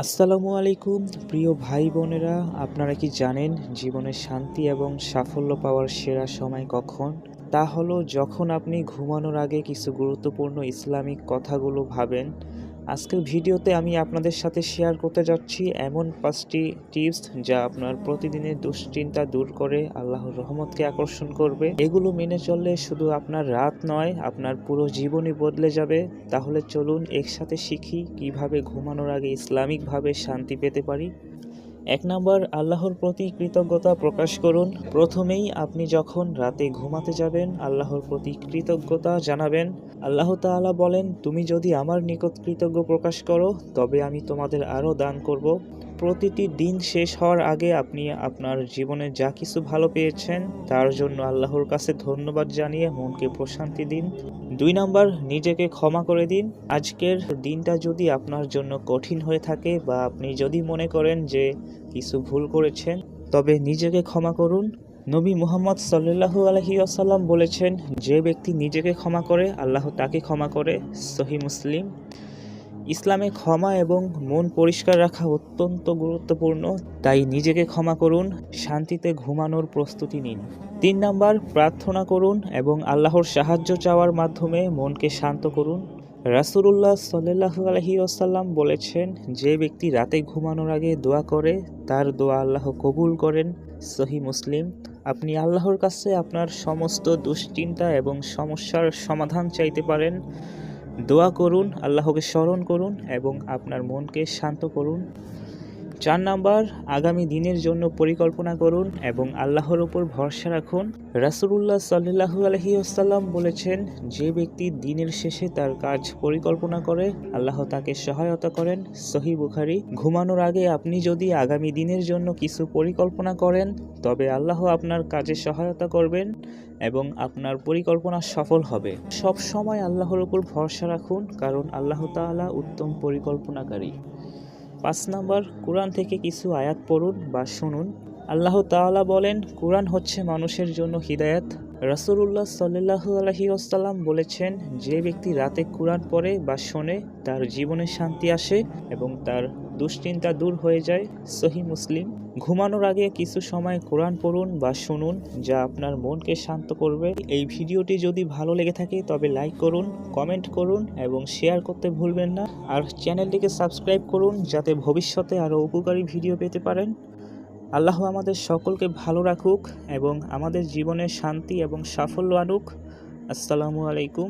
আসসালামু আলাইকুম প্রিয় ভাই বোনেরা, আপনারা কি জানেন জীবনে শান্তি এবং সাফল্য পাওয়ার সেরা সময় কখন? তা হলো যখন আপনি ঘুমানোর আগে কিছু গুরুত্বপূর্ণ ইসলামিক কথাগুলো ভাবেন। আজকের ভিডিওতে আমি আপনাদের সাথে শেয়ার করতে যাচ্ছি এমন 5টি টিপস যা আপনার প্রতিদিনের দুশ্চিন্তা দূর করে আল্লাহর রহমতকে আকর্ষণ করবে। এগুলো মেনে চললে শুধু আপনার রাত নয়, আপনার পুরো জীবনই বদলে যাবে। তাহলে চলুন একসাথে শিখি কিভাবে ঘুমানোর আগে ইসলামিকভাবে শান্তি পেতে পারি। 1 নাম্বার, আল্লাহর প্রতি কৃতজ্ঞতা প্রকাশ করুন। প্রথমেই আপনি যখন রাতে ঘুমাতে যাবেন আল্লাহর প্রতি কৃতজ্ঞতা জানাবেন। আল্লাহ তাআলা বলেন, তুমি যদি আমার নিকট কৃতজ্ঞ প্রকাশ করো তবে আমি তোমাদের আরও দান করব। প্রতিটি দিন শেষ হওয়ার আগে আপনি আপনার জীবনে যা কিছু ভালো পেয়েছেন তার জন্য আল্লাহর কাছে ধন্যবাদ জানিয়ে মনকে প্রশান্তি দিন। 2 নাম্বার, নিজেকে ক্ষমা করে দিন। আজকের দিনটা যদি আপনার জন্য কঠিন হয়ে থাকে বা আপনি যদি মনে করেন যে কিছু ভুল করেছেন, তবে নিজেকে ক্ষমা করুন। নবী মুহাম্মদ সাল্লাল্লাহু আলাইহি ওয়াসাল্লাম বলেছেন, যে ব্যক্তি নিজেকে ক্ষমা করে আল্লাহ তাকে ক্ষমা করে। সহিহ মুসলিম। ইসলামে ক্ষমা এবং মন পরিষ্কার রাখা অত্যন্ত গুরুত্বপূর্ণ, তাই নিজেকে ক্ষমা করুন, শান্তিতে ঘুমানোর প্রস্তুতি নিন। 3 নাম্বার, প্রার্থনা করুন এবং আল্লাহর সাহায্য চাওয়ার মাধ্যমে মনকে শান্ত করুন। রাসূলুল্লাহ সাল্লাল্লাহু আলাইহি ওয়াসাল্লাম বলেছেন, যে ব্যক্তি রাতে ঘুমানোর আগে দোয়া করে তার দোয়া আল্লাহ কবুল করেন। সহিহ মুসলিম। আপনি আল্লাহর কাছে আপনার সমস্ত দুশ্চিন্তা এবং সমস্যার সমাধান চাইতে পারেন। দোয়া করুন, আল্লাহকে স্মরণ করুন এবং আপনার মনকে শান্ত করুন। 4 নাম্বার, আগামী দিনের জন্য পরিকল্পনা করুন এবং আল্লাহর উপর ভরসা রাখুন। রাসূলুল্লাহ সাল্লাল্লাহু আলাইহি ওয়াসাল্লাম বলেছেন, যে ব্যক্তি দিনের শেষে তার কাজ পরিকল্পনা করে আল্লাহ তাকে সহায়তা করেন। সহিহ বুখারী। ঘুমানোর আগে আপনি যদি আগামী দিনের জন্য কিছু পরিকল্পনা করেন তবে আল্লাহ আপনার কাজে সহায়তা করবেন এবং আপনার পরিকল্পনা সফল হবে। সব সময় আল্লাহর উপর ভরসা রাখুন, কারণ আল্লাহ তাআলা উত্তম পরিকল্পনাকারী। 5 নাম্বার, কোরআন থেকে কিছু আয়াত পড়ুন বা শুনুন। আল্লাহ তাআলা বলেন, কোরআন হচ্ছে মানুষের জন্য হিদায়াত। রাসূলুল্লাহ সাল্লাল্লাহু আলাইহি ওয়াসাল্লাম বলেছেন, যে ব্যক্তি রাতে কোরআন পড়ে বা শোনে তার জীবনে শান্তি আসে এবং তার দুশ্চিন্তা দূর হয়ে যায়। সহিহ মুসলিম। ঘুমানোর আগে কিছু সময় কোরআন পড়ুন বা শুনুন, যা আপনার মনকে শান্ত করবে। এই ভিডিওটি যদি ভালো লেগে থাকে তবে লাইক করুন, কমেন্ট করুন এবং শেয়ার করতে ভুলবেন না। আর চ্যানেলটিকে সাবস্ক্রাইব করুন যাতে ভবিষ্যতে আরও উপকারী ভিডিও পেতে পারেন। আল্লাহ আমাদের সকলকে ভালো রাখুক এবং আমাদের জীবনে শান্তি এবং সাফল্য আনুক। আসসালামু আলাইকুম।